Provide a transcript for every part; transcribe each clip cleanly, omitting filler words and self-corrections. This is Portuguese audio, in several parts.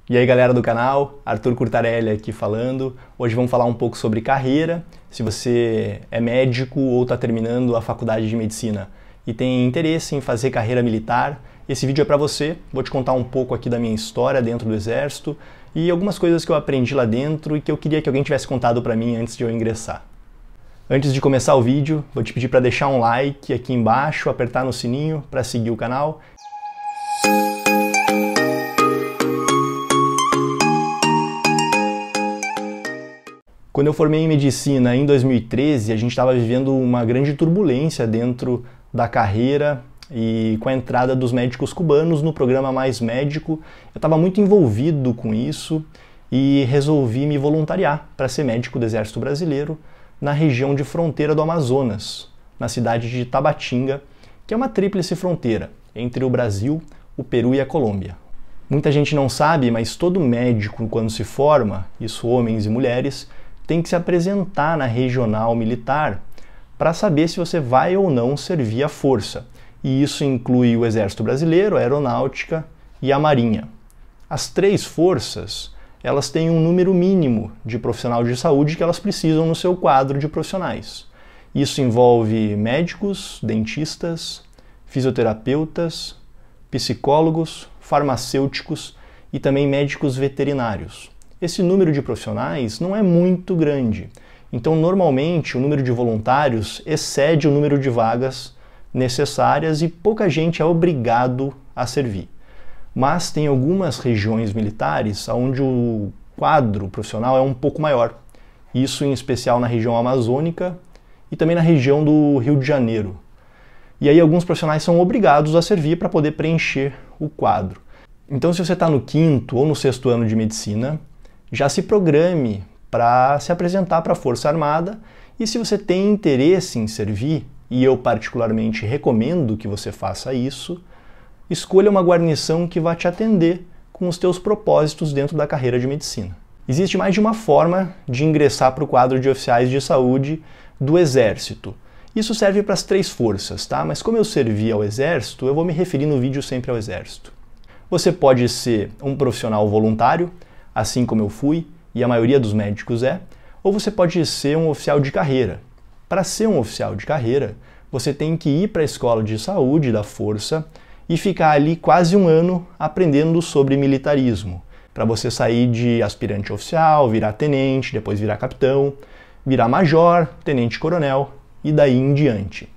E aí galera do canal, Arthur Curtarelli aqui falando. Hoje vamos falar um pouco sobre carreira. Se você é médico ou está terminando a faculdade de medicina e tem interesse em fazer carreira militar, esse vídeo é para você. Vou te contar um pouco aqui da minha história dentro do Exército e algumas coisas que eu aprendi lá dentro e que eu queria que alguém tivesse contado para mim antes de eu ingressar. Antes de começar o vídeo, vou te pedir para deixar um like aqui embaixo, apertar no sininho para seguir o canal. Quando eu formei em medicina em 2013, a gente estava vivendo uma grande turbulência dentro da carreira e com a entrada dos médicos cubanos no programa Mais Médico. Eu estava muito envolvido com isso e resolvi me voluntariar para ser médico do Exército Brasileiro na região de fronteira do Amazonas, na cidade de Tabatinga, que é uma tríplice fronteira entre o Brasil, o Peru e a Colômbia. Muita gente não sabe, mas todo médico, quando se forma, isso homens e mulheres, tem que se apresentar na regional militar para saber se você vai ou não servir à força. E isso inclui o Exército Brasileiro, a Aeronáutica e a Marinha. As três forças, elas têm um número mínimo de profissional de saúde que elas precisam no seu quadro de profissionais. Isso envolve médicos, dentistas, fisioterapeutas, psicólogos, farmacêuticos e também médicos veterinários. Esse número de profissionais não é muito grande, então normalmente o número de voluntários excede o número de vagas necessárias e pouca gente é obrigado a servir. Mas tem algumas regiões militares onde o quadro profissional é um pouco maior, isso em especial na região amazônica e também na região do Rio de Janeiro. E aí alguns profissionais são obrigados a servir para poder preencher o quadro. Então se você está no 5º ou no 6º ano de medicina, já se programe para se apresentar para a Força Armada e se você tem interesse em servir, e eu particularmente recomendo que você faça isso, escolha uma guarnição que vai te atender com os teus propósitos dentro da carreira de medicina. Existe mais de uma forma de ingressar para o quadro de oficiais de saúde do Exército. Isso serve para as três forças, tá? Mas como eu servi ao Exército, eu vou me referir no vídeo sempre ao Exército. Você pode ser um profissional voluntário, assim como eu fui, e a maioria dos médicos é, ou você pode ser um oficial de carreira. Para ser um oficial de carreira, você tem que ir para a escola de saúde da força e ficar ali quase um ano aprendendo sobre militarismo, para você sair de aspirante oficial, virar tenente, depois virar capitão, virar major, tenente-coronel e daí em diante.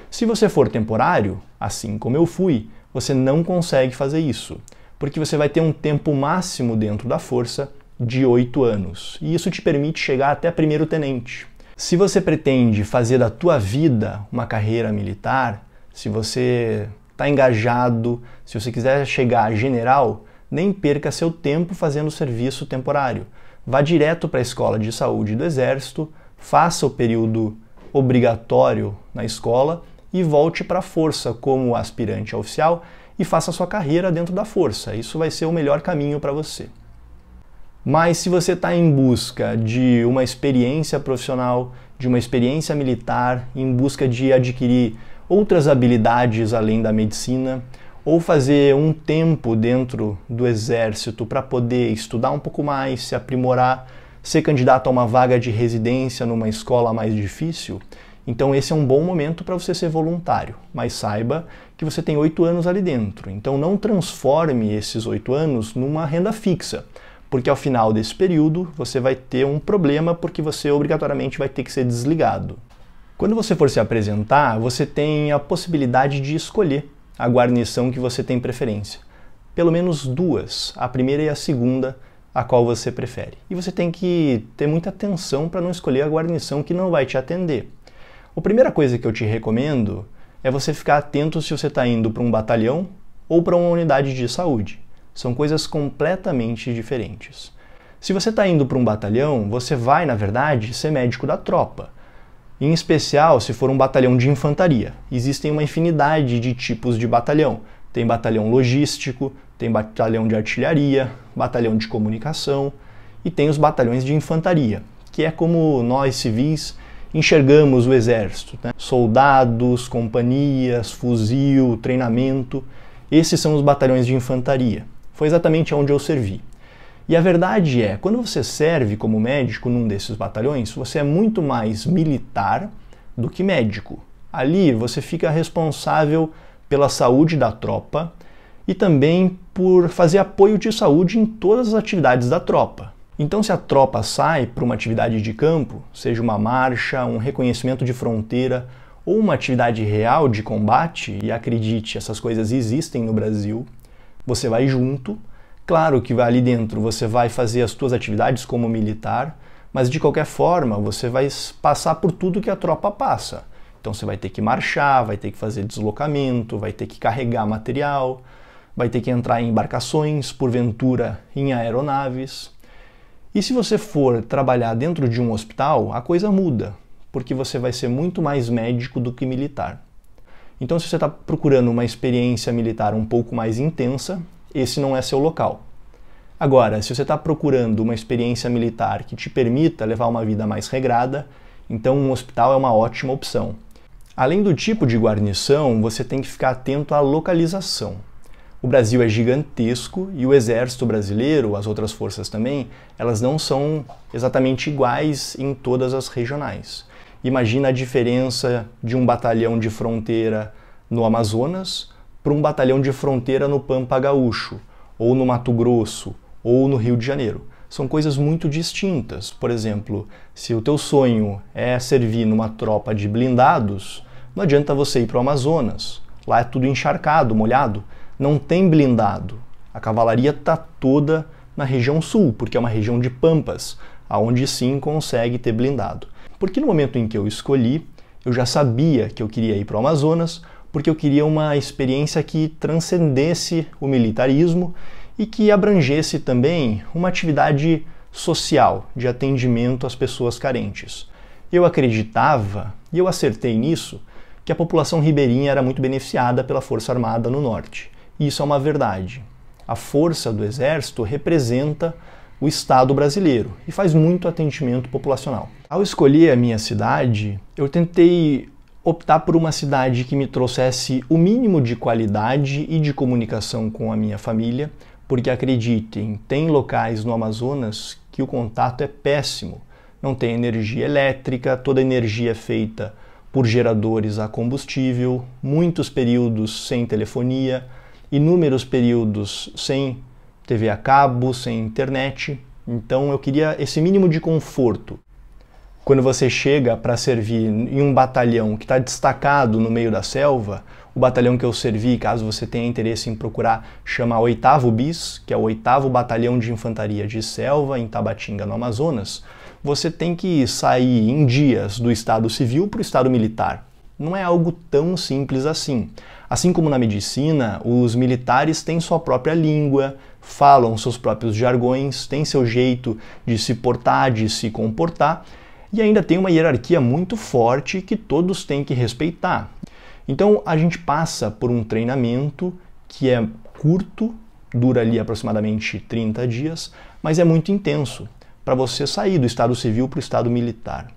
Se você for temporário, assim como eu fui, você não consegue fazer isso, porque você vai ter um tempo máximo dentro da força de 8 anos, e isso te permite chegar até primeiro-tenente. Se você pretende fazer da tua vida uma carreira militar, se você está engajado, se você quiser chegar a general, nem perca seu tempo fazendo serviço temporário. Vá direto para a escola de saúde do Exército, faça o período obrigatório na escola e volte para a força como aspirante a oficial e faça sua carreira dentro da força. Isso vai ser o melhor caminho para você. Mas se você está em busca de uma experiência profissional, de uma experiência militar, em busca de adquirir outras habilidades além da medicina, ou fazer um tempo dentro do Exército para poder estudar um pouco mais, se aprimorar, ser candidato a uma vaga de residência numa escola mais difícil, então esse é um bom momento para você ser voluntário, mas saiba que você tem 8 anos ali dentro, então não transforme esses 8 anos numa renda fixa, porque ao final desse período você vai ter um problema porque você obrigatoriamente vai ter que ser desligado. Quando você for se apresentar, você tem a possibilidade de escolher a guarnição que você tem preferência. Pelo menos duas, a primeira e a segunda, a qual você prefere. E você tem que ter muita atenção para não escolher a guarnição que não vai te atender. A primeira coisa que eu te recomendo é você ficar atento se você está indo para um batalhão ou para uma unidade de saúde. São coisas completamente diferentes. Se você está indo para um batalhão, você vai, na verdade, ser médico da tropa. Em especial, se for um batalhão de infantaria. Existem uma infinidade de tipos de batalhão. Tem batalhão logístico, tem batalhão de artilharia, batalhão de comunicação e tem os batalhões de infantaria, que é como nós civis enxergamos o Exército, né? Soldados, companhias, fuzil, treinamento. Esses são os batalhões de infantaria. Foi exatamente onde eu servi. E a verdade é, quando você serve como médico num desses batalhões, você é muito mais militar do que médico. Ali você fica responsável pela saúde da tropa e também por fazer apoio de saúde em todas as atividades da tropa. Então, se a tropa sai para uma atividade de campo, seja uma marcha, um reconhecimento de fronteira ou uma atividade real de combate, e acredite, essas coisas existem no Brasil, você vai junto. Claro que ali dentro você vai fazer as suas atividades como militar, mas de qualquer forma você vai passar por tudo que a tropa passa. Então você vai ter que marchar, vai ter que fazer deslocamento, vai ter que carregar material, vai ter que entrar em embarcações, porventura em aeronaves. E se você for trabalhar dentro de um hospital, a coisa muda, porque você vai ser muito mais médico do que militar. Então, se você está procurando uma experiência militar um pouco mais intensa, esse não é seu local. Agora, se você está procurando uma experiência militar que te permita levar uma vida mais regrada, então um hospital é uma ótima opção. Além do tipo de guarnição, você tem que ficar atento à localização. O Brasil é gigantesco e o Exército Brasileiro, as outras forças também, elas não são exatamente iguais em todas as regionais. Imagina a diferença de um batalhão de fronteira no Amazonas para um batalhão de fronteira no Pampa Gaúcho, ou no Mato Grosso, ou no Rio de Janeiro. São coisas muito distintas. Por exemplo, se o teu sonho é servir numa tropa de blindados, não adianta você ir para o Amazonas. Lá é tudo encharcado, molhado. Não tem blindado. A cavalaria está toda na região sul, porque é uma região de pampas, aonde sim consegue ter blindado. Porque no momento em que eu escolhi, eu já sabia que eu queria ir para o Amazonas, porque eu queria uma experiência que transcendesse o militarismo e que abrangesse também uma atividade social de atendimento às pessoas carentes. Eu acreditava, e eu acertei nisso, que a população ribeirinha era muito beneficiada pela Força Armada no Norte. E isso é uma verdade. A força do Exército representa o Estado brasileiro e faz muito atendimento populacional. Ao escolher a minha cidade, eu tentei optar por uma cidade que me trouxesse o mínimo de qualidade e de comunicação com a minha família, porque acreditem, tem locais no Amazonas que o contato é péssimo. Não tem energia elétrica, toda a energia é feita por geradores a combustível, muitos períodos sem telefonia, inúmeros períodos sem TV a cabo, sem internet. Então eu queria esse mínimo de conforto. Quando você chega para servir em um batalhão que está destacado no meio da selva, o batalhão que eu servi, caso você tenha interesse em procurar, chama 8º BIS, que é o 8º Batalhão de Infantaria de Selva, em Tabatinga, no Amazonas. Você tem que sair em dias do estado civil para o estado militar. Não é algo tão simples assim. Assim como na medicina, os militares têm sua própria língua, falam seus próprios jargões, têm seu jeito de se portar, de se comportar, e ainda tem uma hierarquia muito forte que todos têm que respeitar. Então a gente passa por um treinamento que é curto, dura ali aproximadamente 30 dias, mas é muito intenso, para você sair do estado civil para o estado militar.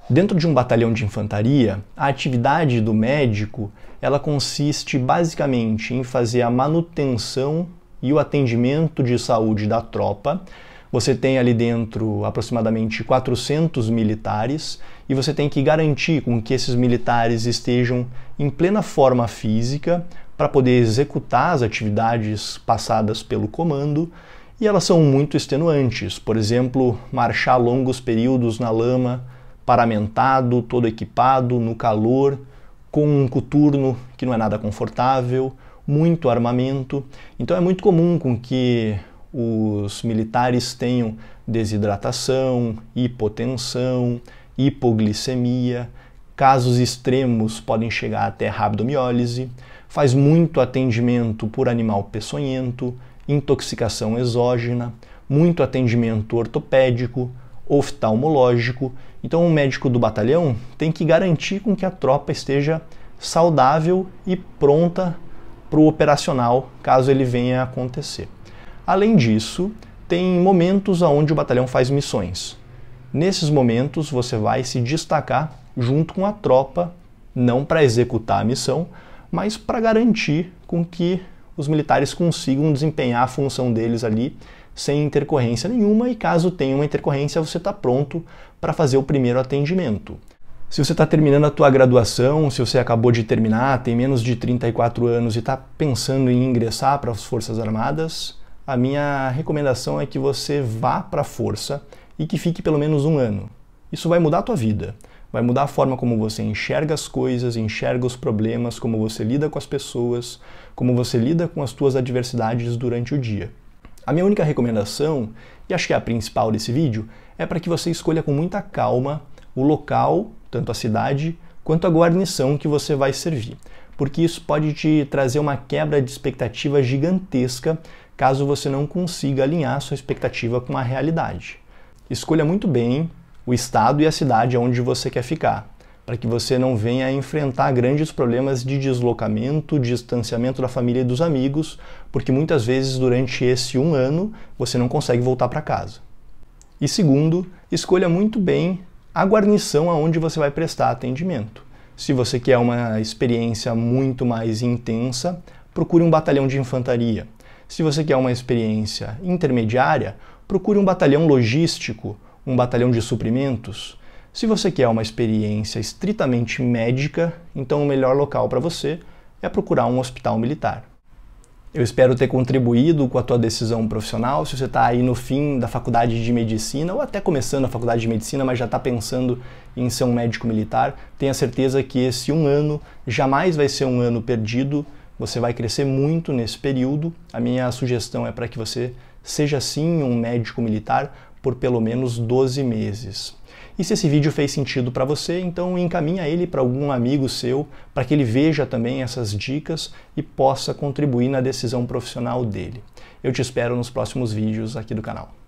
Dentro de um batalhão de infantaria, a atividade do médico ela consiste basicamente em fazer a manutenção e o atendimento de saúde da tropa. Você tem ali dentro aproximadamente 400 militares e você tem que garantir com que esses militares estejam em plena forma física para poder executar as atividades passadas pelo comando, e elas são muito extenuantes. Por exemplo, marchar longos períodos na lama, paramentado, todo equipado, no calor, com um coturno que não é nada confortável, muito armamento. Então é muito comum com que os militares tenham desidratação, hipotensão, hipoglicemia, casos extremos podem chegar até rabdomiólise, faz muito atendimento por animal peçonhento, intoxicação exógena, muito atendimento ortopédico, oftalmológico. Então o médico do batalhão tem que garantir com que a tropa esteja saudável e pronta para o operacional, caso ele venha a acontecer. Além disso, tem momentos onde o batalhão faz missões. Nesses momentos você vai se destacar junto com a tropa, não para executar a missão, mas para garantir com que os militares consigam desempenhar a função deles ali sem intercorrência nenhuma, e caso tenha uma intercorrência, você está pronto para fazer o primeiro atendimento. Se você está terminando a tua graduação, se você acabou de terminar, tem menos de 34 anos e está pensando em ingressar para as Forças Armadas, a minha recomendação é que você vá para a Força e que fique pelo menos um ano. Isso vai mudar a tua vida, vai mudar a forma como você enxerga as coisas, enxerga os problemas, como você lida com as pessoas, como você lida com as tuas adversidades durante o dia. A minha única recomendação, e acho que é a principal desse vídeo, é para que você escolha com muita calma o local, tanto a cidade, quanto a guarnição que você vai servir, porque isso pode te trazer uma quebra de expectativa gigantesca caso você não consiga alinhar sua expectativa com a realidade. Escolha muito bem o estado e a cidade onde você quer ficar, para que você não venha a enfrentar grandes problemas de deslocamento, distanciamento da família e dos amigos, porque muitas vezes durante esse um ano você não consegue voltar para casa. E segundo, escolha muito bem a guarnição aonde você vai prestar atendimento. Se você quer uma experiência muito mais intensa, procure um batalhão de infantaria. Se você quer uma experiência intermediária, procure um batalhão logístico, um batalhão de suprimentos. Se você quer uma experiência estritamente médica, então o melhor local para você é procurar um hospital militar. Eu espero ter contribuído com a tua decisão profissional. Se você está aí no fim da faculdade de medicina ou até começando a faculdade de medicina, mas já está pensando em ser um médico militar, tenha certeza que esse um ano jamais vai ser um ano perdido. Você vai crescer muito nesse período. A minha sugestão é para que você seja sim um médico militar por pelo menos 12 meses. E se esse vídeo fez sentido para você, então encaminha ele para algum amigo seu, para que ele veja também essas dicas e possa contribuir na decisão profissional dele. Eu te espero nos próximos vídeos aqui do canal.